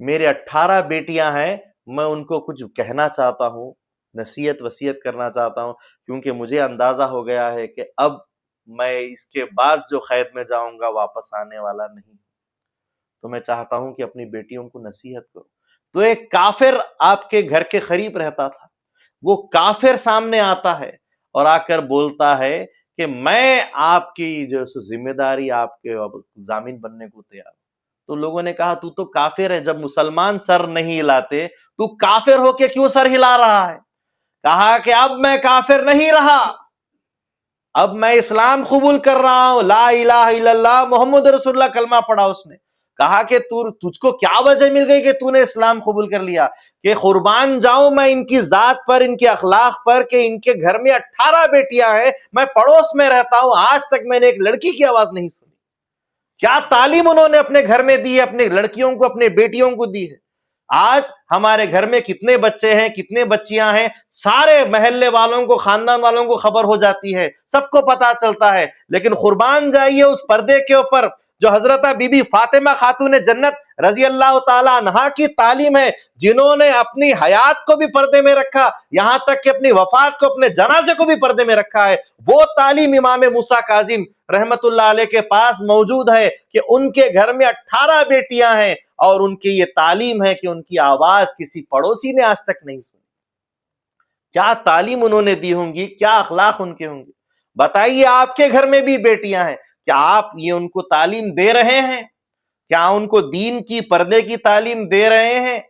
میرے 18 بیٹیاں ہیں، میں ان کو کچھ کہنا چاہتا ہوں، نصیحت وصیت کرنا چاہتا ہوں، کیونکہ مجھے اندازہ ہو گیا ہے کہ اب میں اس کے بعد جو قید میں جاؤں گا واپس آنے والا نہیں، تو میں چاہتا ہوں کہ اپنی بیٹیوں کو نصیحت کروں۔ تو ایک کافر آپ کے گھر کے قریب رہتا تھا، وہ کافر سامنے آتا ہے اور آ کر بولتا ہے کہ میں آپ کی جو ذمہ داری، آپ کے ضامن بننے کو تیار ہوں۔ تو لوگوں نے کہا تو تو کافر ہے، جب مسلمان سر نہیں ہلاتے تو کافر ہو کے کیوں سر ہلا رہا ہے؟ کہا کہ اب میں کافر نہیں رہا، اب میں اسلام قبول کر رہا ہوں، لا الہ الا اللہ محمد رسول اللہ کلمہ پڑھا اس نے۔ کہا کہ تجھ کو کیا وجہ مل گئی کہ تو نے اسلام قبول کر لیا؟ کہ قربان جاؤں میں ان کی ذات پر، ان کے اخلاق پر، کہ ان کے گھر میں 18 بیٹیاں ہیں، میں پڑوس میں رہتا ہوں، آج تک میں نے ایک لڑکی کی آواز نہیں سنی۔ کیا تعلیم انہوں نے اپنے گھر میں دی ہے، اپنے لڑکیوں کو، اپنے بیٹیوں کو دی ہے۔ آج ہمارے گھر میں کتنے بچے ہیں، کتنے بچیاں ہیں، سارے محلے والوں کو، خاندان والوں کو خبر ہو جاتی ہے، سب کو پتا چلتا ہے، لیکن قربان جائیے اس پردے کے اوپر جو حضرت بی بی فاطمہ خاتون جنت رضی اللہ تعالی عنہا کی تعلیم ہے، جنہوں نے اپنی حیات کو بھی پردے میں رکھا، یہاں تک کہ اپنی وفات کو، اپنے جنازے کو بھی پردے میں رکھا ہے۔ وہ تعلیم امام موسیٰ کاظم رحمت اللہ علیہ کے پاس موجود ہے کہ ان کے گھر میں 18 بیٹیاں ہیں، اور ان کی یہ تعلیم ہے کہ ان کی آواز کسی پڑوسی نے آج تک نہیں سنی۔ کیا تعلیم انہوں نے دی ہوں گی، کیا اخلاق ان کے ہوں گے۔ بتائیے آپ کے گھر میں بھی بیٹیاں ہیں، کیا آپ یہ ان کو تعلیم دے رہے ہیں؟ کیا ان کو دین کی، پردے کی تعلیم دے رہے ہیں؟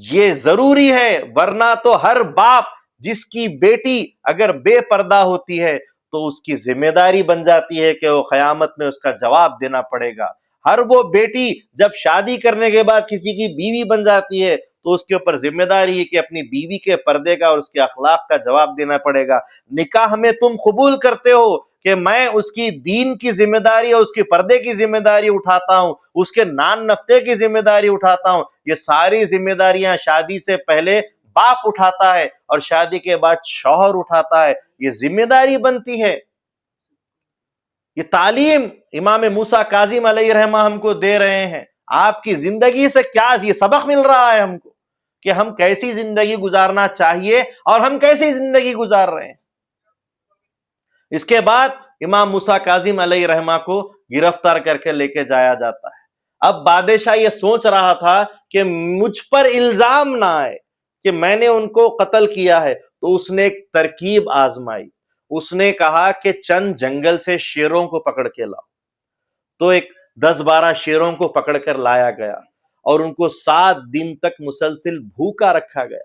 یہ ضروری ہے، ورنہ تو ہر باپ جس کی بیٹی اگر بے پردہ ہوتی ہے تو اس کی ذمہ داری بن جاتی ہے کہ وہ قیامت میں اس کا جواب دینا پڑے گا۔ ہر وہ بیٹی جب شادی کرنے کے بعد کسی کی بیوی بن جاتی ہے تو اس کے اوپر ذمہ داری ہے کہ اپنی بیوی کے پردے کا اور اس کے اخلاق کا جواب دینا پڑے گا۔ نکاح میں تم قبول کرتے ہو کہ میں اس کی دین کی ذمہ داری اور اس کی پردے کی ذمہ داری اٹھاتا ہوں، اس کے نان نفقے کی ذمہ داری اٹھاتا ہوں، یہ ساری ذمہ داریاں شادی سے پہلے باپ اٹھاتا ہے اور شادی کے بعد شوہر اٹھاتا ہے، یہ ذمہ داری بنتی ہے۔ یہ تعلیم امام موسیٰ کاظم علیہ الرحمہ ہم کو دے رہے ہیں۔ آپ کی زندگی سے کیا یہ سبق مل رہا ہے ہم کو کہ ہم کیسی زندگی گزارنا چاہیے اور ہم کیسی زندگی گزار رہے ہیں۔ اس کے بعد امام موسیٰ کاظم علیہ الرحمہ کو گرفتار کر کے لے کے جایا جاتا ہے۔ اب بادشاہ یہ سوچ رہا تھا کہ مجھ پر الزام نہ آئے کہ میں نے ان کو قتل کیا ہے، تو اس نے ایک ترکیب آزمائی۔ اس نے کہا کہ چند جنگل سے شیروں کو پکڑ کے لاؤ۔ تو ایک 10-12 شیروں کو پکڑ کر لایا گیا اور ان کو 7 دن تک مسلسل بھوکا رکھا گیا۔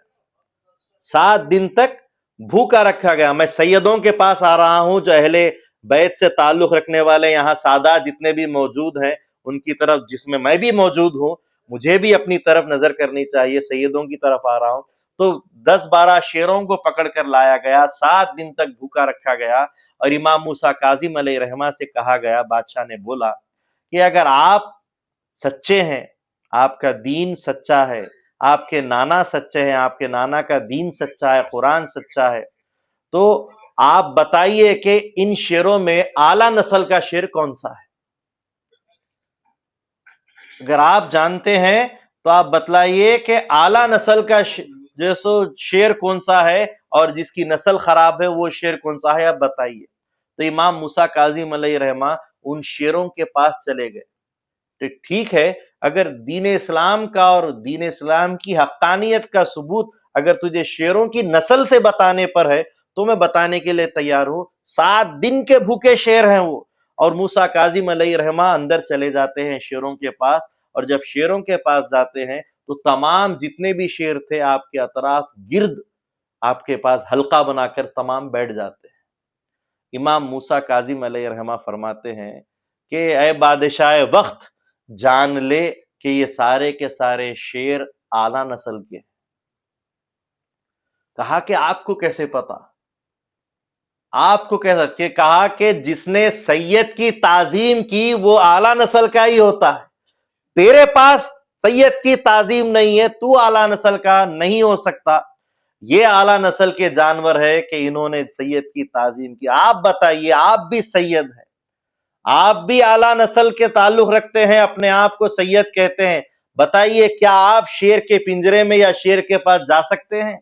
7 دن تک بھوکا رکھا گیا۔ میں سیدوں کے پاس آ رہا ہوں جو اہل بیت سے تعلق رکھنے والے یہاں سادات جتنے بھی موجود ہیں ان کی طرف، جس میں بھی موجود ہوں، مجھے بھی اپنی طرف نظر کرنی چاہیے، سیدوں کی طرف آ رہا ہوں۔ تو 10-12 شیروں کو پکڑ کر لایا گیا، 7 دن تک بھوکا رکھا گیا، اور امام موسیٰ کاظم علیہ الرحمہ سے کہا گیا، بادشاہ نے بولا کہ اگر آپ سچے ہیں، آپ کا دین سچا ہے، آپ کے نانا سچے ہیں، آپ کے نانا کا دین سچا ہے، قرآن سچا ہے، تو آپ بتائیے کہ ان شیروں میں اعلیٰ نسل کا شیر کون سا ہے؟ اگر آپ جانتے ہیں تو آپ بتلائیے کہ اعلیٰ نسل کا جیسو شیر کون سا ہے، اور جس کی نسل خراب ہے وہ شیر کون سا ہے، آپ بتائیے۔ تو امام موسیٰ کاظم علیہ الرحمہ ان شیروں کے پاس چلے گئے۔ تو ٹھیک ہے، اگر دین اسلام کا اور دین اسلام کی حقانیت کا ثبوت اگر تجھے شیروں کی نسل سے بتانے پر ہے تو میں بتانے کے لیے تیار ہوں۔ 7 دن کے بھوکے شیر ہیں وہ، اور موسیٰ کاظم علیہ الرحمہ اندر چلے جاتے ہیں شیروں کے پاس، اور جب شیروں کے پاس جاتے ہیں تو تمام جتنے بھی شیر تھے آپ کے اطراف گرد آپ کے پاس حلقہ بنا کر تمام بیٹھ جاتے ہیں۔ امام موسیٰ کاظم علیہ الرحمہ فرماتے ہیں کہ اے بادشاہ وقت، جان لے کہ یہ سارے کے سارے شیر اعلیٰ نسل کے ہیں۔ کہا کہ آپ کو کیسے پتا؟ آپ کو کیسے؟ کہا کہ جس نے سید کی تعظیم کی وہ اعلیٰ نسل کا ہی ہوتا ہے۔ تیرے پاس سید کی تعظیم نہیں ہے، تو اعلیٰ نسل کا نہیں ہو سکتا۔ یہ اعلیٰ نسل کے جانور ہے کہ انہوں نے سید کی تعظیم کی۔ آپ بتائیے، آپ بھی سید ہیں، آپ بھی اعلیٰ نسل کے تعلق رکھتے ہیں، اپنے آپ کو سید کہتے ہیں، بتائیے کیا آپ شیر کے پنجرے میں یا شیر کے پاس جا سکتے ہیں؟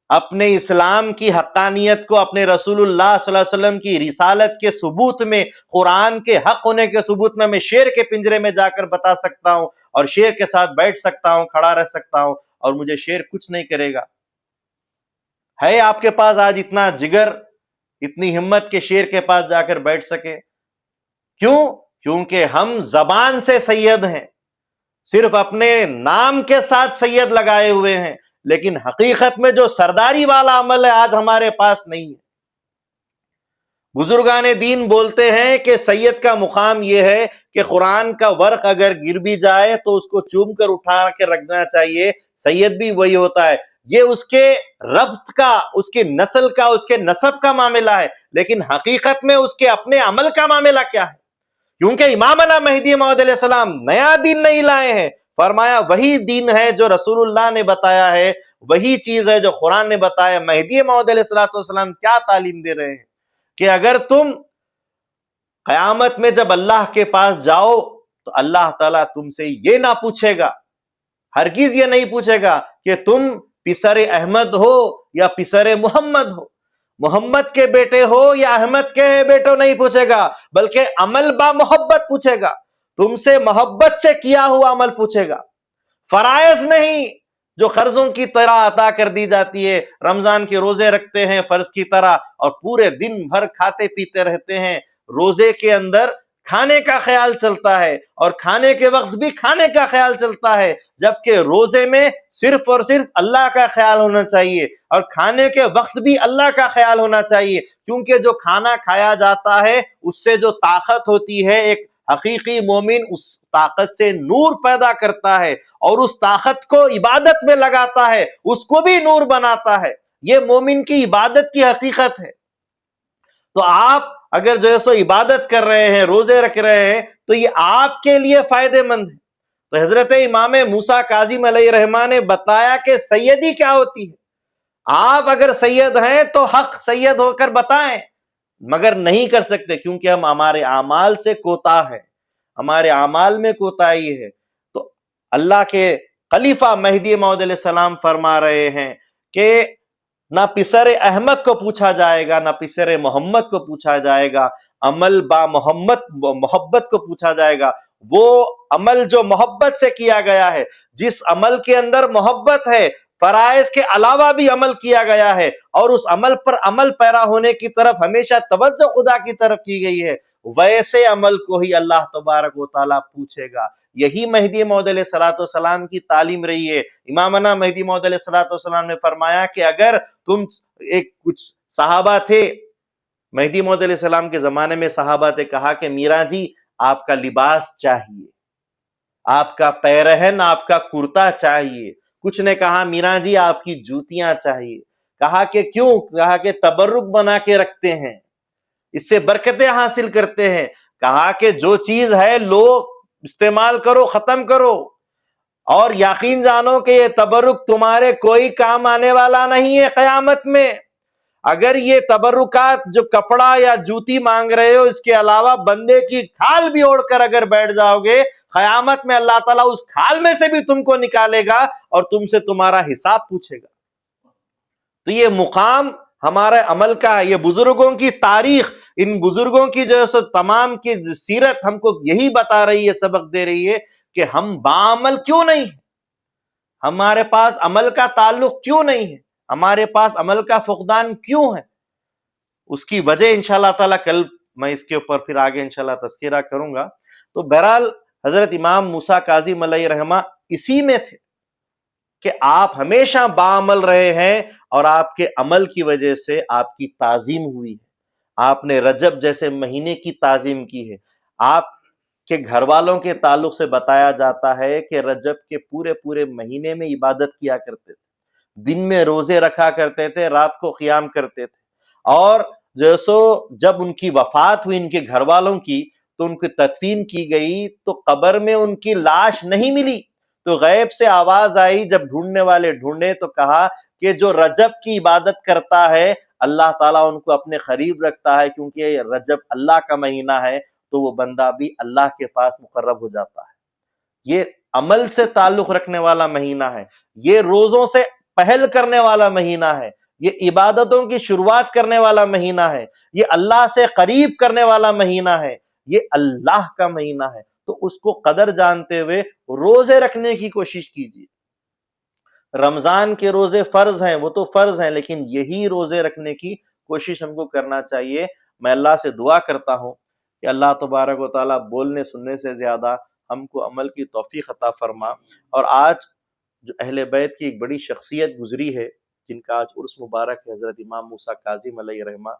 اپنے اسلام کی حقانیت کو، اپنے رسول اللہ صلی اللہ علیہ وسلم کی رسالت کے ثبوت میں، قرآن کے حق ہونے کے ثبوت میں شیر کے پنجرے میں جا کر بتا سکتا ہوں، اور شیر کے ساتھ بیٹھ سکتا ہوں، کھڑا رہ سکتا ہوں، اور مجھے شیر کچھ نہیں کرے گا۔ ہے آپ کے پاس آج اتنا جگر، اتنی ہمت کہ شیر کے پاس جا کر بیٹھ سکے؟ کیوں؟ کیونکہ ہم زبان سے سید ہیں، صرف اپنے نام کے ساتھ سید لگائے ہوئے ہیں، لیکن حقیقت میں جو سرداری والا عمل ہے آج ہمارے پاس نہیں ہے۔ بزرگان دین بولتے ہیں کہ سید کا مقام یہ ہے کہ قرآن کا ورق اگر گر بھی جائے تو اس کو چوم کر اٹھا کے رکھنا چاہیے، سید بھی وہی ہوتا ہے۔ یہ اس کے ربط کا، اس کی نسل کا، اس کے نسب کا معاملہ ہے، لیکن حقیقت میں اس کے اپنے عمل کا معاملہ کیا ہے؟ کیونکہ امامنا مہدی موعود علیہ السلام نیا دین نہیں لائے ہیں، فرمایا وہی دین ہے جو رسول اللہ نے بتایا ہے، وہی چیز ہے جو قرآن نے بتایا۔ مہدی موعود علیہ السلام کیا تعلیم دے رہے ہیں کہ اگر تم قیامت میں جب اللہ کے پاس جاؤ تو اللہ تعالیٰ تم سے یہ نہ پوچھے گا، ہرگز یہ نہیں پوچھے گا کہ تم پسر احمد ہو یا پسر محمد ہو، محمد کے بیٹے ہو یا احمد کے بیٹو، نہیں پوچھے گا، بلکہ عمل با محبت پوچھے گا، تم سے محبت سے کیا ہوا عمل پوچھے گا، فرائض نہیں، جو قرضوں کی طرح عطا کر دی جاتی ہے. رمضان کے روزے رکھتے ہیں فرض کی طرح اور پورے دن بھر کھاتے پیتے رہتے ہیں. روزے کے اندر کھانے کا خیال چلتا ہے اور کھانے کے وقت بھی کھانے کا خیال چلتا ہے، جبکہ روزے میں صرف اور صرف اللہ کا خیال ہونا چاہیے اور کھانے کے وقت بھی اللہ کا خیال ہونا چاہیے، کیونکہ جو کھانا کھایا جاتا ہے اس سے جو طاقت ہوتی ہے، ایک حقیقی مومن اس طاقت سے نور پیدا کرتا ہے اور اس طاقت کو عبادت میں لگاتا ہے، اس کو بھی نور بناتا ہے. یہ مومن کی عبادت کی حقیقت ہے. تو آپ اگر جو ہے سو عبادت کر رہے ہیں، روزے رکھ رہے ہیں، تو یہ آپ کے لیے فائدہ مند ہے. تو حضرت امام موسیٰ کاظم علیہ الرحمہ نے بتایا کہ سیدی کیا ہوتی ہے. آپ اگر سید ہیں تو حق سید ہو کر بتائیں، مگر نہیں کر سکتے کیونکہ ہم ہمارے اعمال سے کوتاہ ہیں، ہمارے اعمال میں کوتاہی ہے. تو اللہ کے خلیفہ مہدی موعود علیہ السلام فرما رہے ہیں کہ نہ پسر احمد کو پوچھا جائے گا، نہ پسر محمد کو پوچھا جائے گا، عمل با محبت کو پوچھا جائے گا. وہ عمل جو محبت سے کیا گیا ہے، جس عمل کے اندر محبت ہے، فرائض کے علاوہ بھی عمل کیا گیا ہے اور اس عمل پر عمل پیرا ہونے کی طرف ہمیشہ توجہ خدا کی طرف کی گئی ہے، ویسے عمل کو ہی اللہ تبارک و تعالیٰ پوچھے گا. یہی مہدی موعود علیہ السلام کی تعلیم رہی ہے. امامنا مہدی موعود علیہ السلام نے فرمایا کہ اگر کچھ صحابہ تھے، مہدی موعود علیہ السلام کے زمانے میں صحابہ تھے، کہا کہ میرا جی آپ کا لباس چاہیے، آپ کا پیرہن، آپ کا کرتا چاہیے. کچھ نے کہا میرا جی آپ کی جوتیاں چاہیے. کہا کہ کیوں؟ کہا کہ تبرک بنا کے رکھتے ہیں، اس سے برکتیں حاصل کرتے ہیں. کہا کہ جو چیز ہے لو، استعمال کرو، ختم کرو، اور یقین جانو کہ یہ تبرک تمہارے کوئی کام آنے والا نہیں ہے قیامت میں. اگر یہ تبرکات جو کپڑا یا جوتی مانگ رہے ہو، اس کے علاوہ بندے کی کھال بھی اوڑھ کر اگر بیٹھ جاؤ گے، قیامت میں اللہ تعالیٰ اس کھال میں سے بھی تم کو نکالے گا اور تم سے تمہارا حساب پوچھے گا. تو یہ مقام ہمارے عمل کا، یہ بزرگوں کی تاریخ، ان بزرگوں کی جو ہے سو تمام کی سیرت ہم کو یہی بتا رہی ہے، سبق دے رہی ہے کہ ہم باعمل کیوں نہیں ہیں، ہمارے پاس عمل کا تعلق کیوں نہیں ہے، ہمارے پاس عمل کا فقدان کیوں ہے. اس کی وجہ انشاءاللہ تعالیٰ کل میں اس کے اوپر پھر آگے انشاءاللہ تذکرہ کروں گا. تو بہرحال حضرت امام موسیٰ کاظم علیہ الرحمہ اسی میں تھے کہ آپ ہمیشہ باعمل رہے ہیں اور آپ کے عمل کی وجہ سے آپ کی تعظیم ہوئی ہے. آپ نے رجب جیسے مہینے کی تعظیم کی ہے. آپ کے گھر والوں کے تعلق سے بتایا جاتا ہے کہ رجب کے پورے مہینے میں عبادت کیا کرتے تھے، دن میں روزے رکھا کرتے تھے، رات کو قیام کرتے تھے. اور جب ان کی وفات ہوئی ان کے گھر والوں کی، تو ان کی تدفین کی گئی تو قبر میں ان کی لاش نہیں ملی. تو غیب سے آواز آئی، جب ڈھونڈنے والے ڈھونڈے تو کہا کہ جو رجب کی عبادت کرتا ہے اللہ تعالیٰ ان کو اپنے قریب رکھتا ہے، کیونکہ رجب اللہ کا مہینہ ہے تو وہ بندہ بھی اللہ کے پاس مقرب ہو جاتا ہے. یہ عمل سے تعلق رکھنے والا مہینہ ہے، یہ روزوں سے پہل کرنے والا مہینہ ہے، یہ عبادتوں کی شروعات کرنے والا مہینہ ہے، یہ اللہ سے قریب کرنے والا مہینہ ہے، یہ اللہ کا مہینہ ہے. تو اس کو قدر جانتے ہوئے روزے رکھنے کی کوشش کیجیے. رمضان کے روزے فرض ہیں، وہ تو فرض ہیں، لیکن یہی روزے رکھنے کی کوشش ہم کو کرنا چاہیے. میں اللہ سے دعا کرتا ہوں کہ اللہ تبارک و تعالیٰ بولنے سننے سے زیادہ ہم کو عمل کی توفیق عطا فرما. اور آج جو اہل بیت کی ایک بڑی شخصیت گزری ہے، جن کا آج عرس مبارک ہے، حضرت امام موسیٰ کاظم علیہ الرحمہ،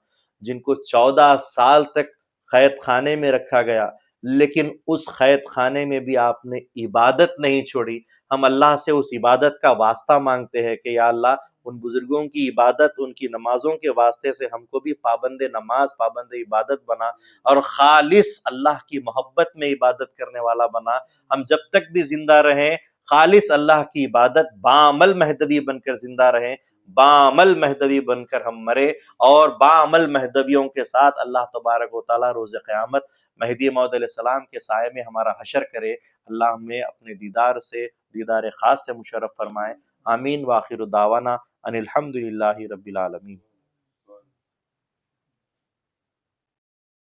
جن کو 14 سال تک قید خانے میں رکھا گیا، لیکن اس قید خانے میں بھی آپ نے عبادت نہیں چھوڑی. ہم اللہ سے اس عبادت کا واسطہ مانگتے ہیں کہ یا اللہ ان بزرگوں کی عبادت، ان کی نمازوں کے واسطے سے ہم کو بھی پابند نماز، پابند عبادت بنا اور خالص اللہ کی محبت میں عبادت کرنے والا بنا. ہم جب تک بھی زندہ رہیں خالص اللہ کی عبادت، باعمل مہدوی بن کر زندہ رہیں، باعمل مہدوی بن کر ہم مرے اور باعمل مہدویوں کے ساتھ اللہ تبارک و تعالیٰ روز قیامت مہدی موعود علیہ السلام کے سائے میں ہمارا حشر کرے. اللہ ہمیں اپنے دیدار خاص سے مشرف فرمائے. آمین. وآخر دعوانا ان الحمد للہ رب العالمین.